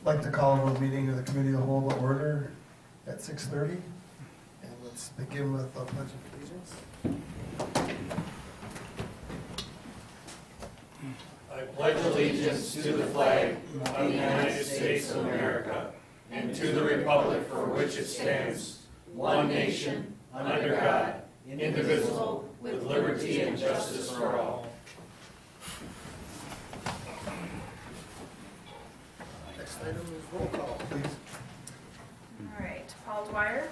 Like to call a meeting of the Committee of the Whole to order at 6:30. And let's begin with the Pledge of Allegiance. I pledge allegiance to the flag of the United States of America and to the republic for which it stands, one nation, under God, indivisible, with liberty and justice for all. Next item is roll call, please. All right, Paul Dwyer,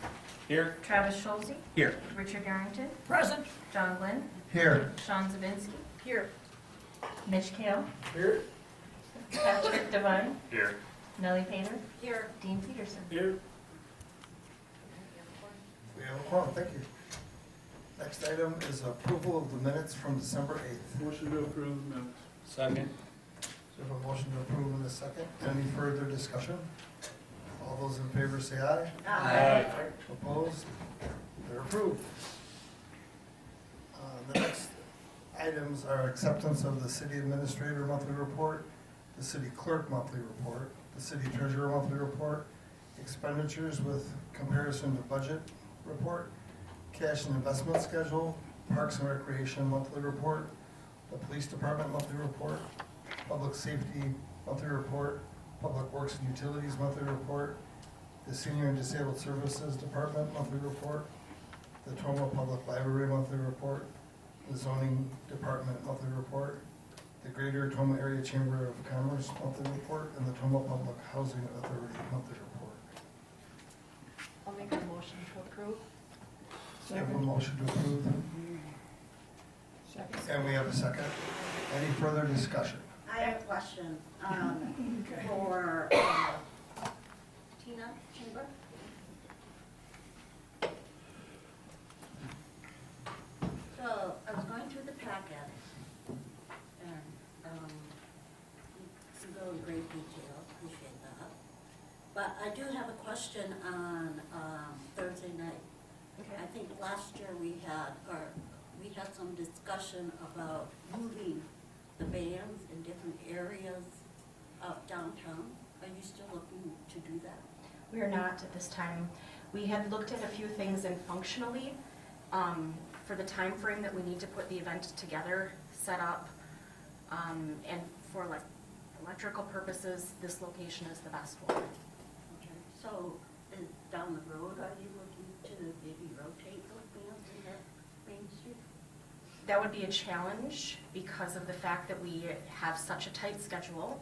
Here. Travis Schulze, Here. Richard Yarrington, Present. John Glenn, Here. Sean Zabinski. Here. Mitch Kale, Here. Patrick Devine, Here. Nellie Painter. Here. Dean Peterson. Here. We have a quorum, thank you. Next item is approval of the minutes from December 8th. Motion to approve the minutes. Second. So we have a motion to approve in a second. Any further discussion? All those in favor say aye. Aye. Opposed? They're approved. The next items are acceptance of the city administrator monthly report, the city clerk monthly report, the city treasurer monthly report, expenditures with comparison to budget report, cash and investment schedule, parks and recreation monthly report, the police department monthly report, public safety monthly report, public works and utilities monthly report, the senior and disabled services department monthly report, the Toma Public Library monthly report, the zoning department monthly report, the Greater Toma Area Chamber of Commerce monthly report, and the Toma Public Housing Authority monthly report. I'll make a motion to approve. We have a motion to approve, Second. and we have a second. Any further discussion? I have a question for Tina Chamber. So I was going through the packet, and you go in great detail, appreciate that. But I do have a question on Thursday night. I think last year we had some discussion about moving the bands in different areas of downtown. Are you still looking to do that? We are not at this time. We had looked at a few things, and functionally, for the time frame that we need to put the event together, set up, and for like electrical purposes, this location is the best one. Okay. So down the road, are you looking to maybe rotate those bands in that Main Street? That would be a challenge because of the fact that we have such a tight schedule,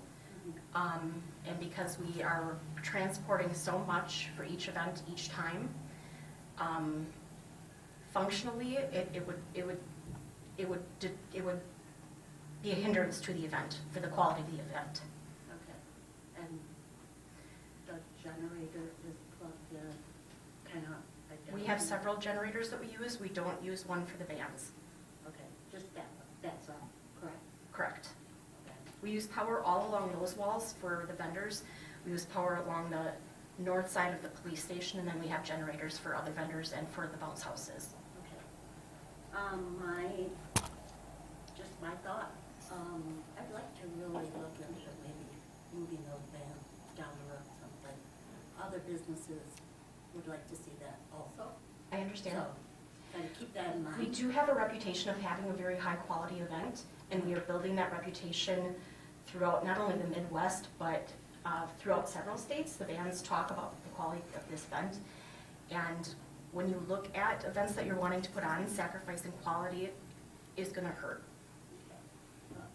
and because we are transporting so much for each event each time. Functionally, it would be a hindrance to the event, for the quality of the event. Okay. And the generator is plugged in, kind of identical? We have several generators that we use. We don't use one for the bands. Okay, just that's all, correct? Correct. Okay. We use power all along those walls for the vendors. We use power along the north side of the police station, and then we have generators for other vendors and for the bounce houses. Okay. My thought, I'd like to really look into maybe moving those bands down the road someplace. Other businesses would like to see that also. I understand. So, kind of keep that in mind. We do have a reputation of having a very high-quality event, and we are building that reputation throughout not only the Midwest, but throughout several states. The bands talk about the quality of this event, and when you look at events that you're wanting to put on, sacrificing quality is going to hurt.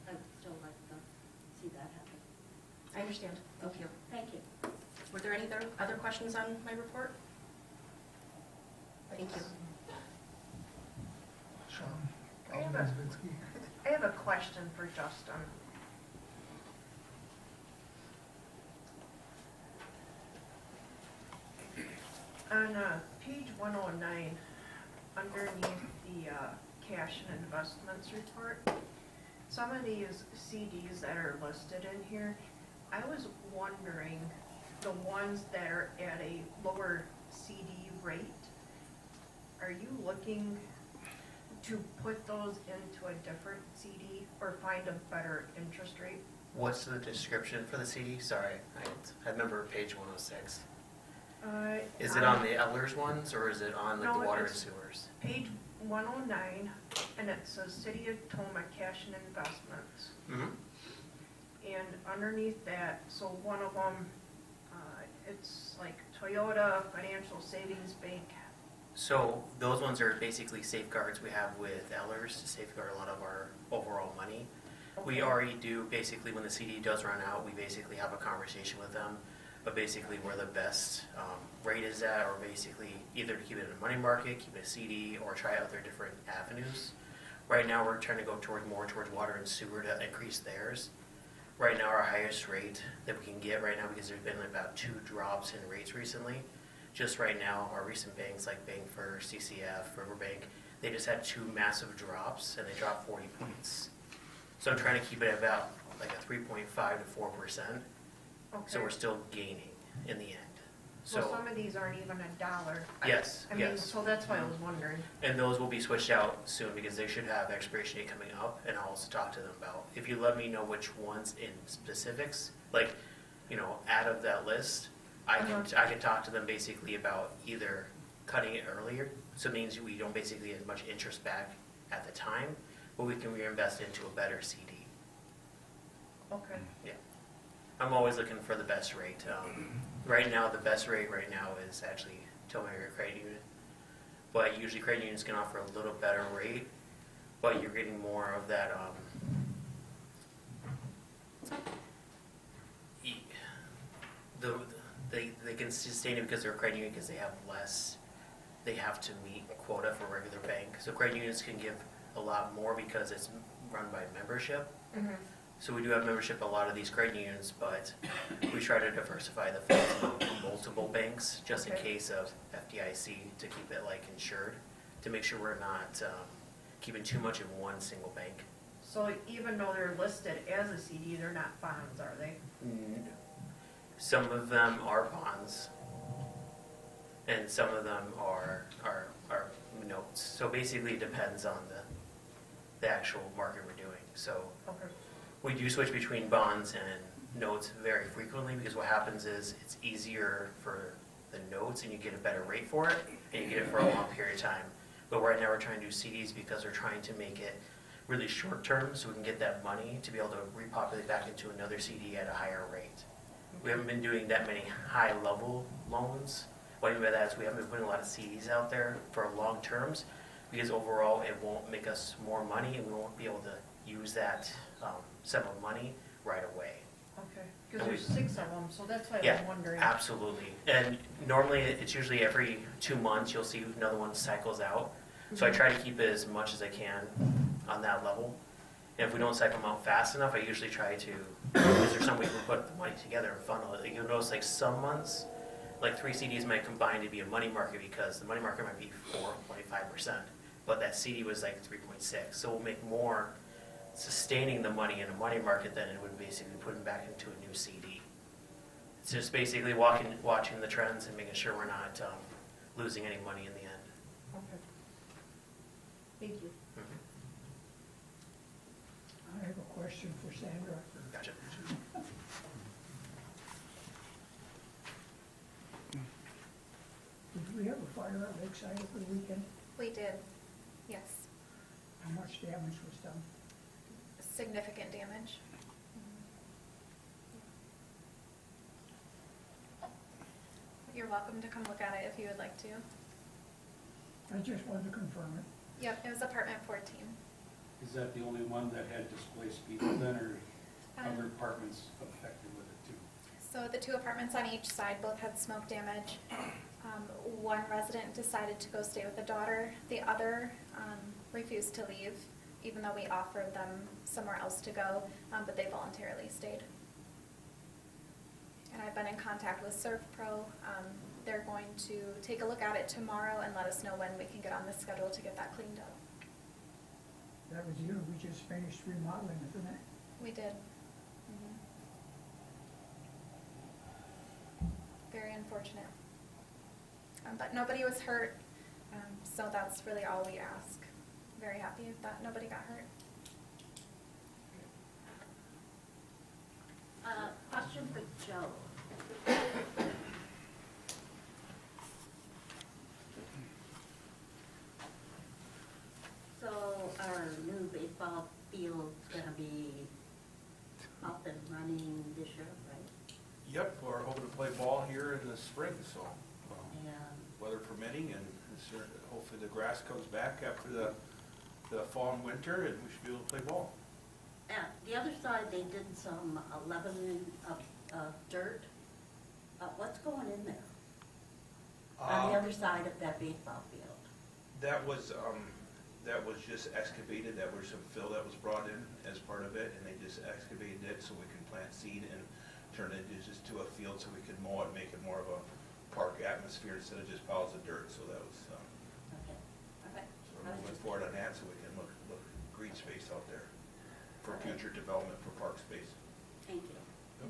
I'd still like to see that happen. I understand. Thank you. Thank you. Were there any other questions on my report? Thank you. Sean? I have Alderman a- Zabinski? I have a question for Justin. On page 109, underneath the cash and investments report, some of these CDs that are listed in here, I was wondering, the ones that are at a lower CD rate, are you looking to put those into a different CD or find a better interest rate? What's the description for the CD? Sorry, I remember page 106. Is it on the Ellers ones, or is it on like No, the water and it's- sewers? Page 109, and it says City of Toma Cash and Investments. Mm-hmm. And underneath that, so one of them, it's like Toyota Financial Savings Bank. So those ones are basically safeguards we have with Ellers to safeguard a lot of our overall money. We Okay. already do, basically, when the CD does run out, we basically have a conversation with them, but basically where the best rate is at, or basically either to keep it in a money market, keep it a CD, or try other different avenues. Right now, we're trying to go more towards water and sewer to increase theirs. Right now, our highest rate that we can get right now, because there's been about 2 drops in rates recently, just right now, our recent banks like Bank First, CCF, Riverbank, they just had 2 massive drops, and they dropped 40 points. So I'm trying to keep it about like a 3.5 to 4%. So we're still gaining in the end. So So, some of these aren't even $1. yes, I mean, yes. so that's why I was wondering. And those will be switched out soon because they should have expiration date coming up, and I'll also talk to them about, if you let me know which ones in specifics, like, out of that list, I can talk to them basically about either cutting it earlier, so it means we don't basically get as much interest back at the time, but we can reinvest into a better CD. Okay. Yeah. I'm always looking for the best rate. Right now, the best rate right now is actually Toma Area Credit Union. But usually credit unions can offer a little better rate, but you're getting more of that, they can sustain it because they're a credit union because they have less, they have to meet quota for a regular bank. So credit unions can give a lot more because it's run by membership. Mm-hmm. So we do have membership in a lot of these credit unions, but we try to diversify the funds among multiple banks just in Okay. case of FDIC to keep it like insured, to make sure we're not keeping too much in one single bank. So even though they're listed as a CD, they're not bonds, are they? Some of them are bonds, and some of them are notes. So basically, it depends on the actual market we're doing. So Okay. we do switch between bonds and notes very frequently because what happens is it's easier for the notes and you get a better rate for it and you get it for a long period of time. But right now we're trying to do CDs because we're trying to make it really short term so we can get that money to be able to repopulate back into another CD at a higher rate. We haven't been doing that many high level loans. What I mean by that is we haven't been putting a lot of CDs out there for long terms because overall it won't make us more money and we won't be able to use that sum of money right away. Okay. Because And there's 6 of them, so that's why I Yeah, was wondering. absolutely. And normally it's usually every 2 months you'll see another one cycles out. So I try to keep it as much as I can on that level. And if we don't cycle them out fast enough, I usually try to, because there's some way we can put the money together and funnel it. You'll notice like some months, like 3 CDs might combine to be a money market because the money market might be 4.5%, but that CD was like 3.6. So we'll make more sustaining the money in a money market than it would basically putting back into a new CD. It's just basically watching the trends and making sure we're not losing any money in the end. Okay. Thank you. Mhm. I have a question for Sandra. Gotcha. Did we have a fire at Lakeside over the weekend? We did, yes. How much damage was done? Significant damage. You're welcome to come look at it if you would like to. I just wanted to confirm it. Yep, it was apartment 14. Is that the only one that had displaced people then, or Um, other apartments affected with it too? So the 2 apartments on each side both had smoke damage. One resident decided to go stay with the daughter. The other refused to leave, even though we offered them somewhere else to go, but they voluntarily stayed. And I've been in contact with ServPro. They're going to take a look at it tomorrow and let us know when we can get on the schedule to get that cleaned up. That was you, we just finished remodeling, isn't it? We did. Very unfortunate. But nobody was hurt, so that's really all we ask. Very happy that nobody got hurt. Joe. So our new baseball field's gonna be up and running this year, right? Yep, we're hoping to play ball here in the spring, so, And weather permitting, and hopefully the grass comes back after the fall and winter, and we should be able to play ball. at the other side, they did some leveling of dirt. What's going in there? On the other side of that baseball field? That was just excavated, that was some fill that was brought in as part of it, and they just excavated it so we can plant seed and turn it just to a field so we could mow it, make it more of a park atmosphere instead of just piles of dirt, so that was, Okay, all right. so we're moving forward on that, so we can look green space out there for future development for park space. Thank you. All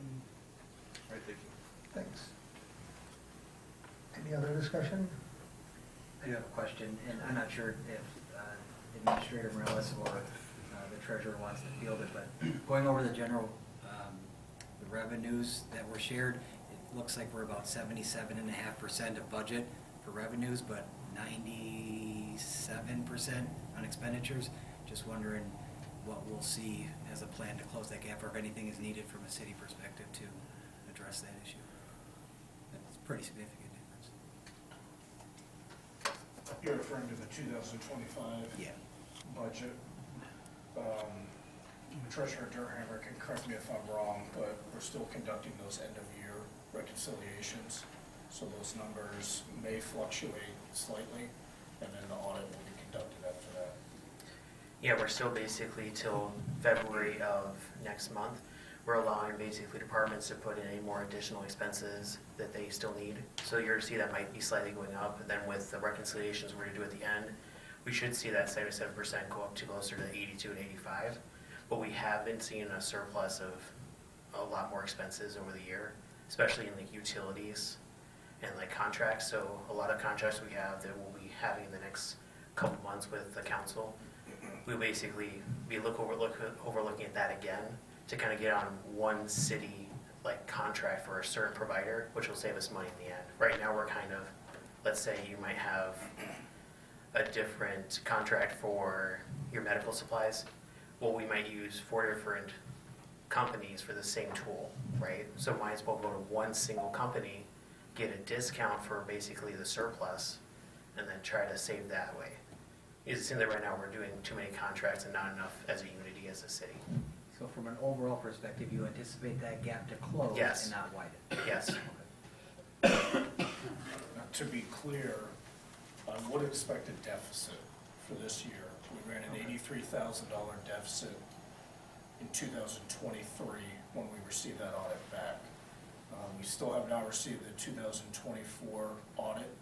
right, thank you. Thanks. Any other discussion? I do have a question, and I'm not sure if Administrator Morales or the treasurer wants to field it, but going over the general, the revenues that were shared, it looks like we're about 77.5% of budget for revenues, but 97% on expenditures. Just wondering what we'll see as a plan to close that gap, or if anything is needed from a city perspective to address that issue. That's a pretty significant difference. You're referring to the 2025 Yeah. budget. Treasurer Durhammer can correct me if I'm wrong, but we're still conducting those end-of-year reconciliations. So those numbers may fluctuate slightly, and then the audit will be conducted after that. Yeah, we're still basically till February of next month. We're allowing basically departments to put in any more additional expenses that they still need. So you're gonna see that might be slightly going up, and then with the reconciliations we're gonna do at the end, we should see that 77% go up to closer to 82 and 85. But we have been seeing a surplus of a lot more expenses over the year, especially in like utilities and like contracts. So a lot of contracts we have that we'll be having in the next couple months with the council, we'll basically be overlooking at that again to kind of get on one city like contract for a certain provider, which will save us money in the end. Right now we're kind of, let's say you might have a different contract for your medical supplies. Well, we might use 4 different companies for the same tool, right? So might as well go to one single company, get a discount for basically the surplus, and then try to save that way. It seems that right now we're doing too many contracts and not enough as a unity as a city. So from an overall perspective, you anticipate that gap to close Yes. and not widen? Yes. To be clear, I would expect a deficit for this year. We ran an $83,000 deficit in 2023 when we received that audit back. We still have not received the 2024 audit,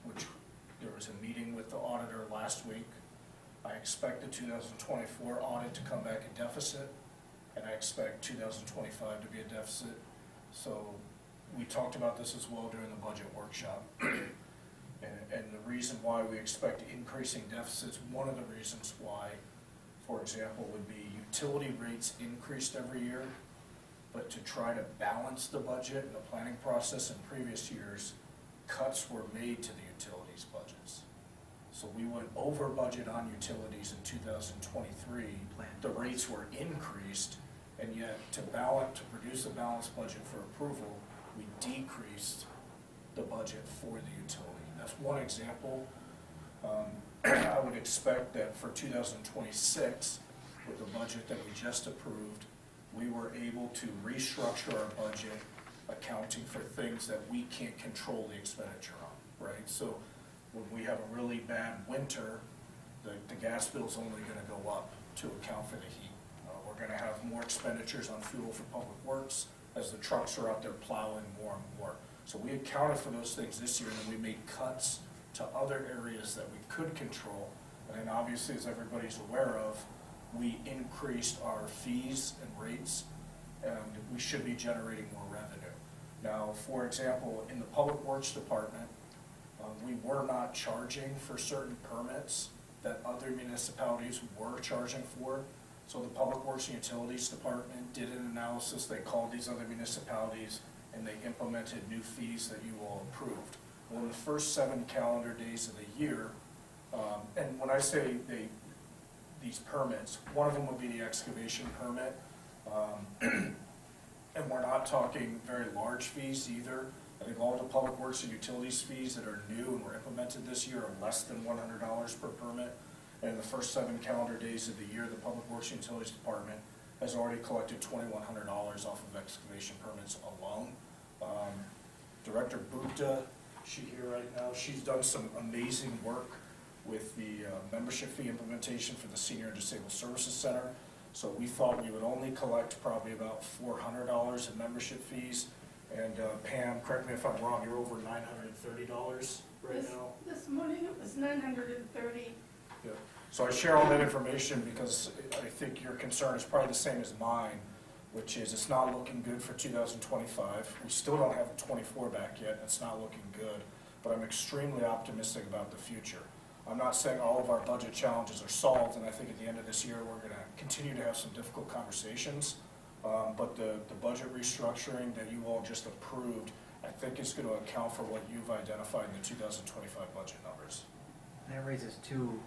which there was a meeting with the auditor last week. I expect the 2024 audit to come back a deficit, and I expect 2025 to be a deficit. So we talked about this as well during the budget workshop. And the reason why we expect increasing deficits, one of the reasons why, for example, would be utility rates increased every year, but to try to balance the budget and the planning process in previous years, cuts were made to the utilities budgets. So we went over budget on utilities in 2023. The rates were increased, and yet to produce a balanced budget for approval, we decreased the budget for the utility. That's one example. I would expect that for 2026, with the budget that we just approved, we were able to restructure our budget, accounting for things that we can't control the expenditure on, right? So when we have a really bad winter, the gas bill's only gonna go up to account for the heat. We're gonna have more expenditures on fuel for public works as the trucks are out there plowing more and more. So we accounted for those things this year, and then we made cuts to other areas that we could control. And then obviously, as everybody's aware of, we increased our fees and rates, and we should be generating more revenue. Now, for example, in the Public Works Department, we were not charging for certain permits that other municipalities were charging for. So the Public Works and Utilities Department did an analysis, they called these other municipalities, and they implemented new fees that you all approved. Well, in the first 7 calendar days of the year, and when I say these permits, one of them would be the excavation permit. And we're not talking very large fees either. I think all the public works and utilities fees that are new and were implemented this year are less than $100 per permit. And in the first 7 calendar days of the year, the Public Works and Utilities Department has already collected $2,100 off of excavation permits alone. Director Bhutta, she here right now, she's done some amazing work with the membership fee implementation for the Senior and Disabled Services Center. So we thought we would only collect probably about $400 in membership fees. And Pam, correct me if I'm wrong, you're over $930 right now? This morning it was 930. Yeah. So I share all that information because I think your concern is probably the same as mine, which is it's not looking good for 2025. We still don't have 24 back yet, it's not looking good, but I'm extremely optimistic about the future. I'm not saying all of our budget challenges are solved, and I think at the end of this year, we're gonna continue to have some difficult conversations. But the budget restructuring that you all just approved, I think is gonna account for what you've identified in the 2025 budget numbers. That raises 2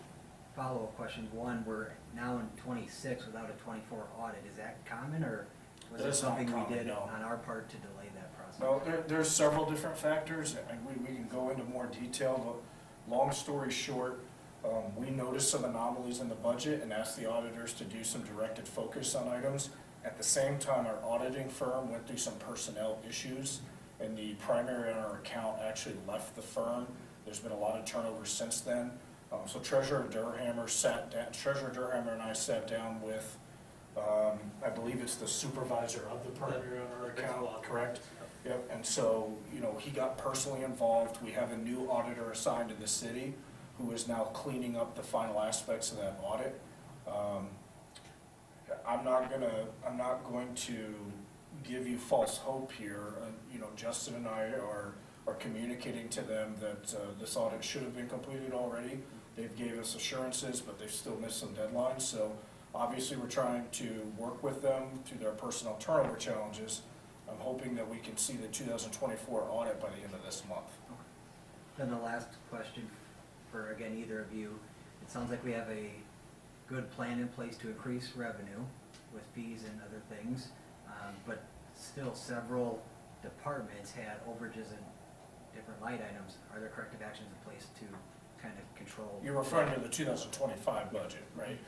follow-up questions. One, we're now in 26 without a 24 audit. Is that common, or was it That's not something we common, did no. on our part to delay that process? No, there's several different factors, and we can go into more detail, but long story short, we noticed some anomalies in the budget and asked the auditors to do some directed focus on items. At the same time, our auditing firm went through some personnel issues, and the primary on our account actually left the firm. There's been a lot of turnover since then. So Treasurer Durhammer and I sat down with, I believe it's the supervisor of the primary on our account, correct? Yep, and so, you know, he got personally involved. We have a new auditor assigned to the city who is now cleaning up the final aspects of that audit. I'm not going to give you false hope here. You know, Justin and I are communicating to them that this audit should have been completed already. They've gave us assurances, but they've still missed some deadlines. So obviously we're trying to work with them through their personnel turnover challenges. I'm hoping that we can see the 2024 audit by the end of this month. Then the last question for, again, either of you. It sounds like we have a good plan in place to increase revenue with fees and other things, but still several departments had overages in different line items. Are there corrective actions in place to kind of control? You're referring to the 2025 budget, right?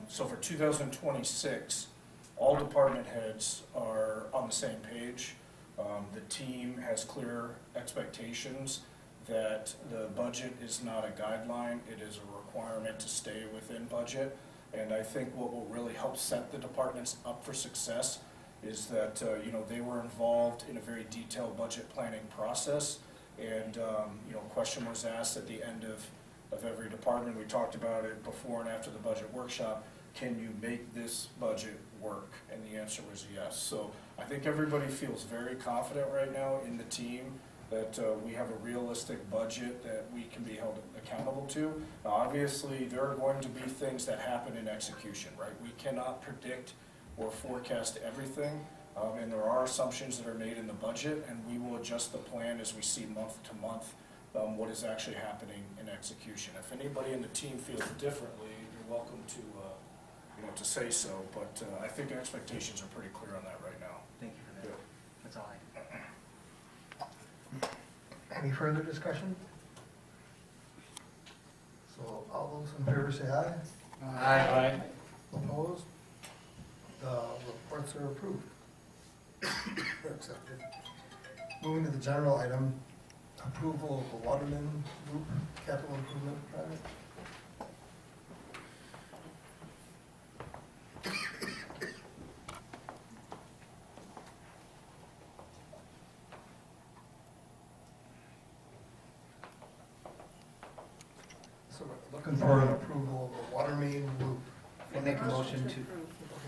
So for 2026, all department heads are on the same page. The team has clear expectations that the budget is not a guideline, it is a requirement to stay within budget. And I think what will really help set the departments up for success is that, you know, they were involved in a very detailed budget planning process. And, you know, a question was asked at the end of every department. We talked about it before and after the budget workshop. Can you make this budget work? And the answer was yes. So I think everybody feels very confident right now in the team that we have a realistic budget that we can be held accountable to. Now, obviously, there are going to be things that happen in execution, right? We cannot predict or forecast everything, and there are assumptions that are made in the budget, and we will adjust the plan as we see month to month what is actually happening in execution. If anybody in the team feels differently, you're welcome to, you know, to say so, but I think expectations are pretty clear on that right now. Thank you for that. That's all I have. Any further discussion? So all those in favor say aye. Aye. Opposed? The reports are approved. They're accepted. Moving to the general item, approval of the Waterman Loop capital improvement project. So we're looking for an approval of the water main loop. I make a motion to, Okay,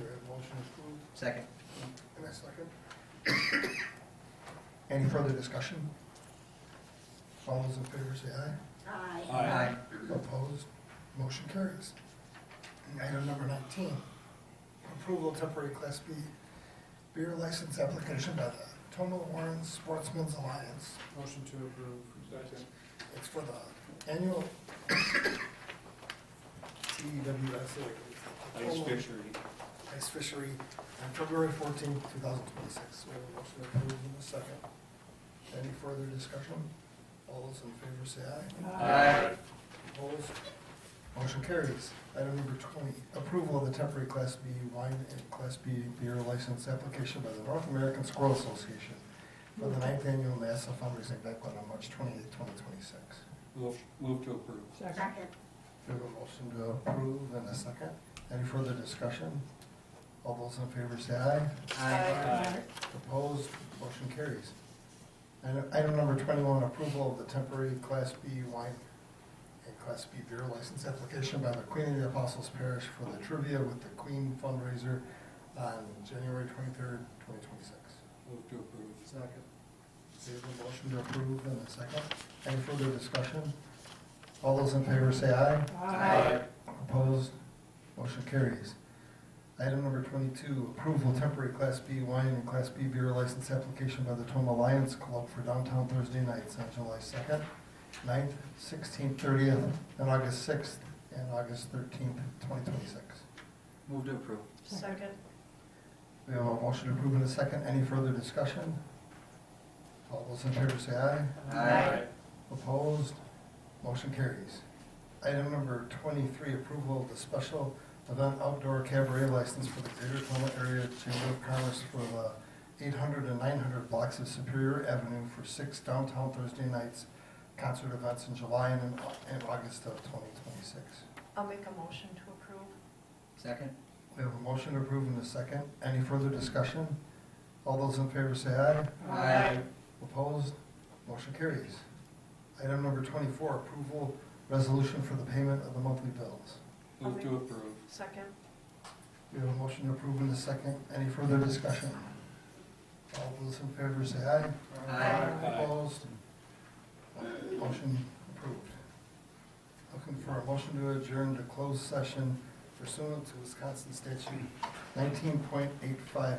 we have a motion approved. second. And a second. Any further discussion? All those in favor say aye. Aye. Opposed? Motion carries. Item number 19, approval of temporary Class B beer license application by the Toma Warren Sportsman's Alliance. Motion to approve. Second. It's for the annual TWSA. Ice fishery. Ice fishery on February 14th, 2026. We have a motion to approve in a second. Any further discussion? All those in favor say aye. Aye. Opposed? Motion carries. Item number 20, approval of the temporary Class B wine and Class B beer license application by the North American Squirrel Association for the 9th annual NASA fundraising banquet on March 28th, 2026. Move to approve. Second. We have a motion to approve and a second. Any further discussion? All those in favor say aye. Aye. Opposed? Motion carries. And item number 21, approval of the temporary Class B wine and Class B beer license application by the Queen of the Apostles Parish for the Trivia with the Queen fundraiser on January 23rd, 2026. Move to approve. Second. We have a motion to approve and a second. Any further discussion? All those in favor say aye. Aye. Opposed? Motion carries. Item number 22, approval of temporary Class B wine and Class B beer license application by the Toma Lions Club for downtown Thursday nights on July 2nd, 9th, 16th, 30th, and August 6th and August 13th, 2026. Move to approve. Second. We have a motion to approve in a second. Any further discussion? All those in favor say aye. Aye. Opposed? Motion carries. Item number 23, approval of the special event outdoor cabaret license for the Greater Toma Area Chamber of Commerce for the 800 and 900 blocks of Superior Avenue for 6 downtown Thursday nights concert events in July and August of 2026. I'll make a motion to approve. Second. We have a motion to approve in a second. Any further discussion? All those in favor say aye. Aye. Opposed? Motion carries. Item number 24, approval resolution for the payment of the monthly bills. Move to approve. Second. We have a motion to approve in a second. Any further discussion? All those in favor say aye. Aye. Opposed? Motion approved. Looking for a motion to adjourn to closed session pursuant to Wisconsin statute 19.85,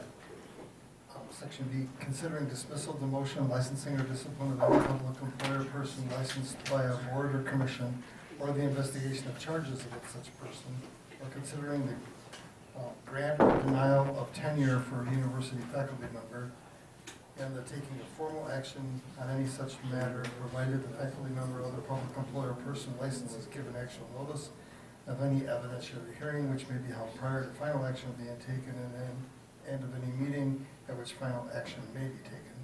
section B, considering dismissal, demotion, licensing, or discipline of any public employer or person licensed by a board or commission, or the investigation of charges against such person, or considering the grant or denial of tenure for a university faculty member, and the taking of formal action on any such matter, provided the faculty member or other public employer or person licensed is given actual notice of any evidentiary hearing which may be held prior to final action being taken and of any meeting at which final action may be taken.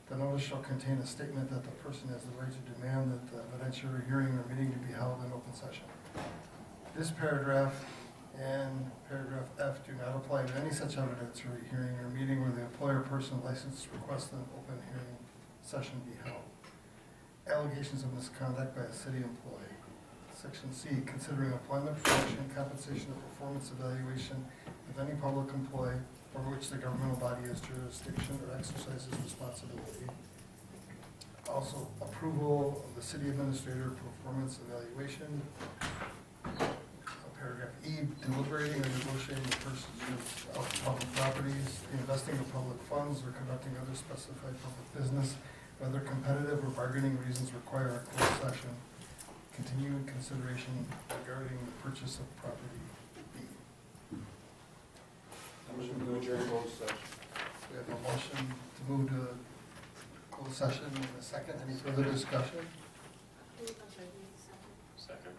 The notice shall contain a statement that the person has the right to demand that the evidentiary hearing or meeting to be held in open session. This paragraph and paragraph F do not apply to any such evidentiary hearing or meeting where the employer person licensed requests an open hearing session be held. Allegations of misconduct by a city employee. Section C, considering employment, promotion, compensation, or performance evaluation of any public employee over which the governmental body has jurisdiction or exercises responsibility. Also, approval of the city administrator performance evaluation. Paragraph E, deliberating or negotiating the purchase of public properties, the investing of public funds, or conducting other specified public business, whether competitive or bargaining reasons require a closed session. Continuing consideration regarding the purchase of property B. Motion to adjourn closed session. We have a motion to move to closed session in a second. Any further discussion? Second.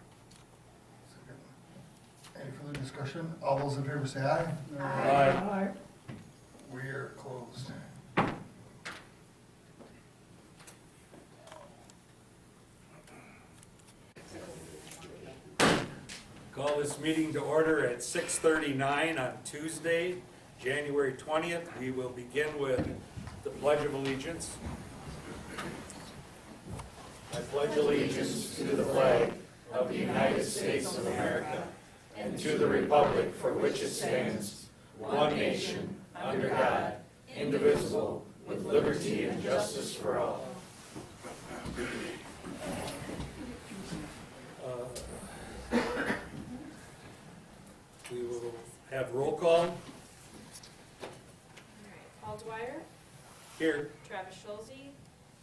Any further discussion? All those in favor say aye. Aye. We are closed. Call this meeting to order at 6:39 on Tuesday, January 20th. We will begin with the Pledge of Allegiance. I pledge allegiance to the flag of the United States of America and to the republic for which it stands, one nation, under God, indivisible, with liberty and justice for all. We will have roll call. Paul Dwyer, Here. Travis Schulze,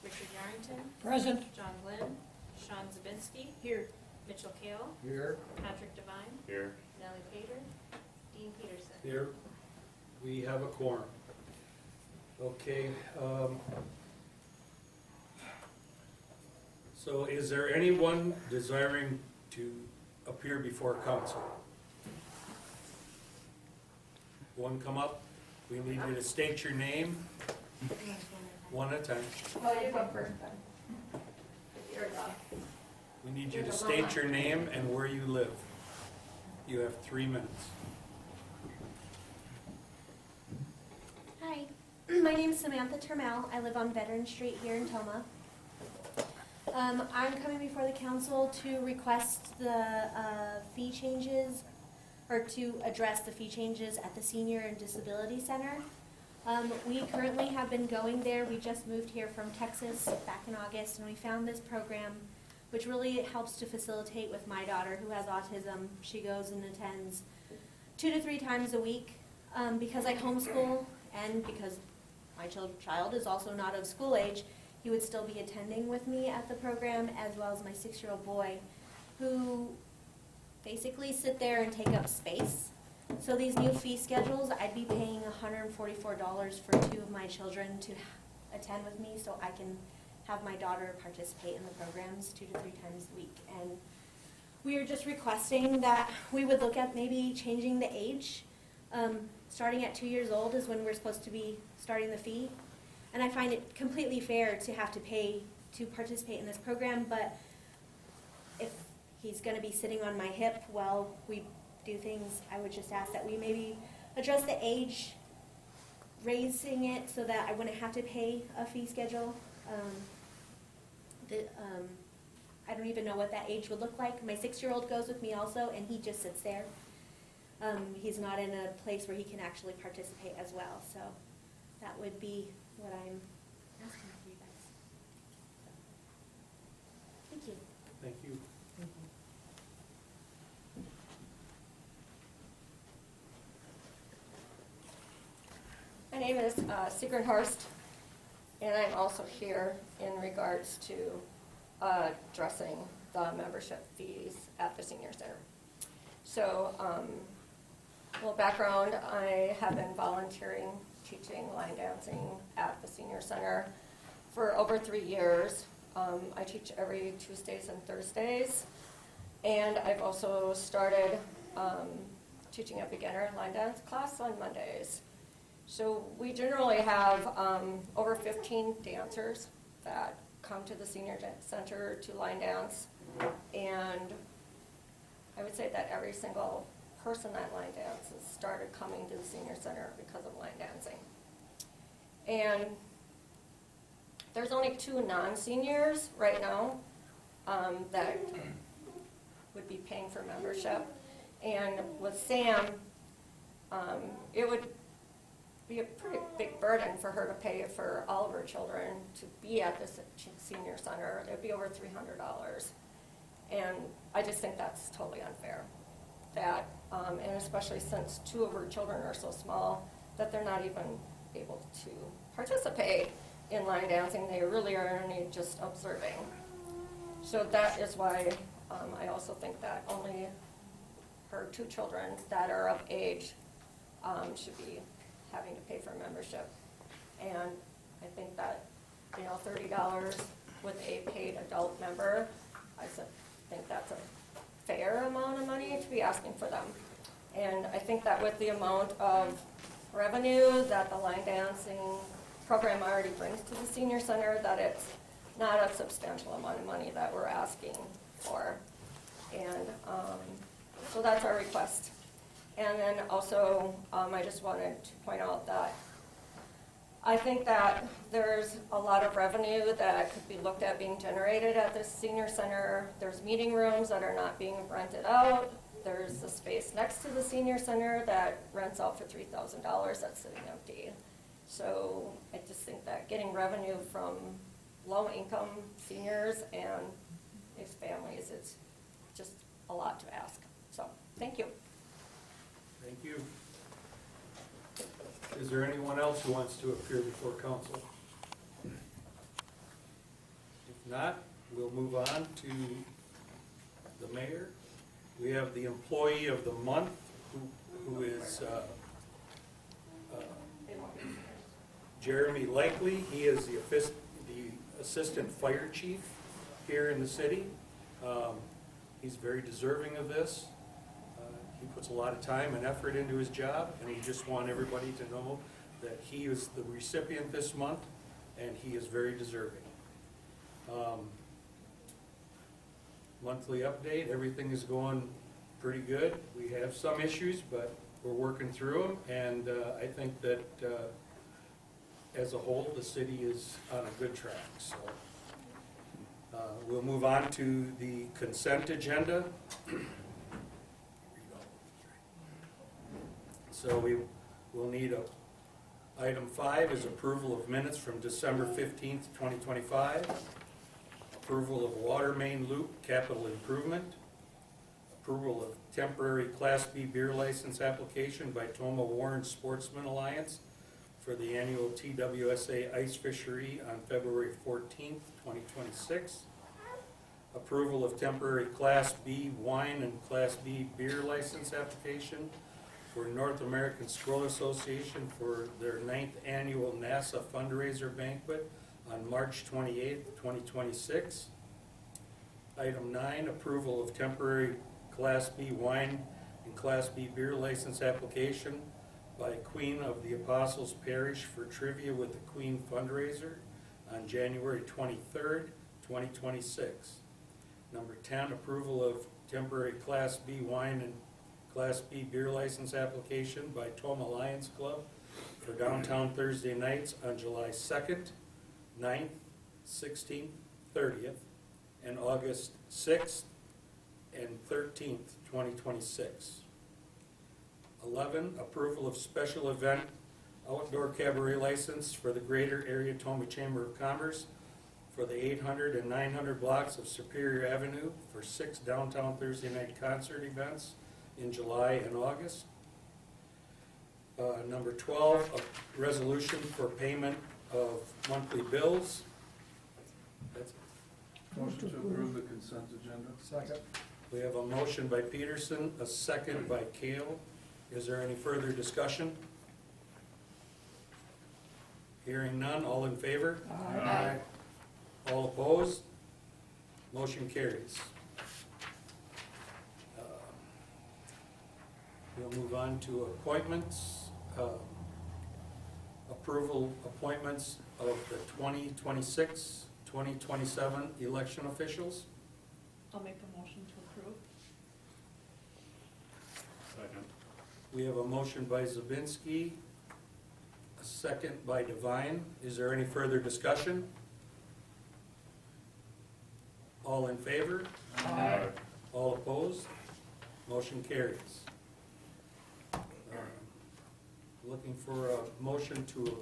Richard Yarrington, Present. John Glenn, Sean Zabinski, Here. Mitchell Kale, Here. Patrick Devine, Here. Nellie Pater, Dean Peterson. Here. We have a quorum. Okay, so is there anyone desiring to appear before council? One come up. We need you to state your name, one at a time. Oh, you go first then. If you're done. We need you to state your name and where you live. You have 3 minutes. Hi, my name is Samantha Termel. I live on Veteran Street here in Toma. I'm coming before the council to request the fee changes, or to address the fee changes at the Senior and Disability Center. We currently have been going there. We just moved here from Texas back in August, and we found this program which really helps to facilitate with my daughter who has autism. She goes and attends 2 to 3 times a week. Because I homeschool and because my child is also not of school age, he would still be attending with me at the program, as well as my 6-year-old boy, who basically sit there and take up space. So these new fee schedules, I'd be paying $144 for 2 of my children to attend with me, so I can have my daughter participate in the programs 2 to 3 times a week. And we are just requesting that we would look at maybe changing the age. Starting at 2 years old is when we're supposed to be starting the fee. And I find it completely fair to have to pay to participate in this program, but if he's going to be sitting on my hip while we do things, I would just ask that we maybe address the age, raising it so that I wouldn't have to pay a fee schedule. I don't even know what that age would look like. My 6-year-old goes with me also, and he just sits there. He's not in a place where he can actually participate as well, so that would be what I'm asking of you guys. Thank you. Thank you. My name is Sigrid Horst, and I'm also here in regards to addressing the membership fees at the senior center. So, a little background, I have been volunteering teaching line dancing at the senior center for over 3 years. I teach every Tuesdays and Thursdays, and I've also started teaching a beginner line dance class on Mondays. So we generally have over 15 dancers that come to the senior center to line dance, and I would say that every single person that line dances started coming to the senior center because of line dancing. And there's only 2 non-seniors right now that would be paying for membership. And with Sam, it would be a pretty big burden for her to pay for all of her children to be at this senior center. It would be over $300. And I just think that's totally unfair. That, and especially since 2 of her children are so small that they're not even able to participate in line dancing. They really are only just observing. So that is why I also think that only her 2 children that are of age should be having to pay for membership. And I think that, you know, $30 with a paid adult member, I think that's a fair amount of money to be asking for them. And I think that with the amount of revenue that the line dancing program already brings to the senior center, that it's not a substantial amount of money that we're asking for. And so that's our request. And then also, I just wanted to point out that I think that there's a lot of revenue that could be looked at being generated at this senior center. There's meeting rooms that are not being rented out. There's a space next to the senior center that rents out for $3,000 that's sitting empty. So I just think that getting revenue from low-income seniors and his families is just a lot to ask. So, thank you. Thank you. Is there anyone else who wants to appear before council? If not, we'll move on to the mayor. We have the employee of the month, who is Jeremy Likely. He is the assistant fire chief here in the city. He's very deserving of this. He puts a lot of time and effort into his job, and we just want everybody to know that he is the recipient this month, and he is very deserving. Monthly update, everything is going pretty good. We have some issues, but we're working through them, and I think that as a whole, the city is on a good track. So we'll move on to the consent agenda. So we will need item 5 is approval of minutes from December 15th, 2025. Approval of water main loop capital improvement. Approval of temporary Class B beer license application by Toma Warren Sportsman Alliance for the annual TWSA ice fishery on February 14th, 2026. Approval of temporary Class B wine and Class B beer license application for North American Scroll Association for their 9th annual NASA fundraiser banquet on March 28th, 2026. Item 9, approval of temporary Class B wine and Class B beer license application by Queen of the Apostles Parish for Trivia with the Queen fundraiser on January 23rd, 2026. Number 10, approval of temporary Class B wine and Class B beer license application by Toma Lions Club for downtown Thursday nights on July 2nd, 9th, 16th, 30th, and August 6th and 13th, 2026. 11, approval of special event outdoor cabaret license for the Greater Area Toma Chamber of Commerce for the 800 and 900 blocks of Superior Avenue for 6 downtown Thursday night concert events in July and August. Number 12, a resolution for payment of monthly bills. That's it. Motion to approve the consent agenda. Second. We have a motion by Peterson, a second by Kale. Is there any further discussion? Hearing none, all in favor? Aye. All opposed? Motion carries. We'll move on to appointments. Approval appointments of the 2026, 2027 election officials. I'll make a motion to approve. Second. We have a motion by Zabinski, a second by Devine. Is there any further discussion? All in favor? Aye. All opposed? Motion carries. Looking for a motion to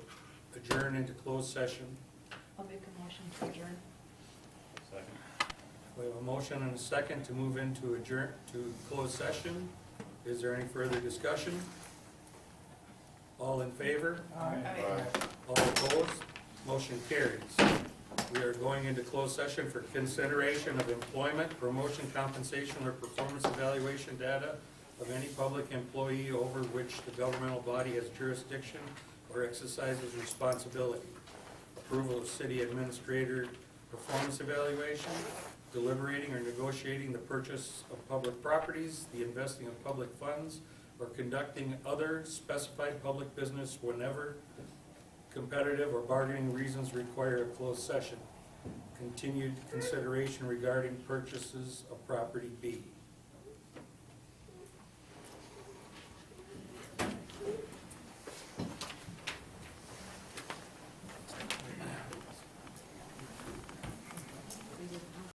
adjourn into closed session. I'll make a motion to adjourn. Second. We have a motion and a second to move into closed session. Is there any further discussion? All in favor? Aye. All opposed? Motion carries. We are going into closed session for consideration of employment, promotion, compensation, or performance evaluation data of any public employee over which the governmental body has jurisdiction or exercises responsibility. Approval of city administrator performance evaluation, deliberating or negotiating the purchase of public properties, the investing of public funds, or conducting other specified public business whenever competitive or bargaining reasons require a closed session. Continued consideration regarding purchases of property B.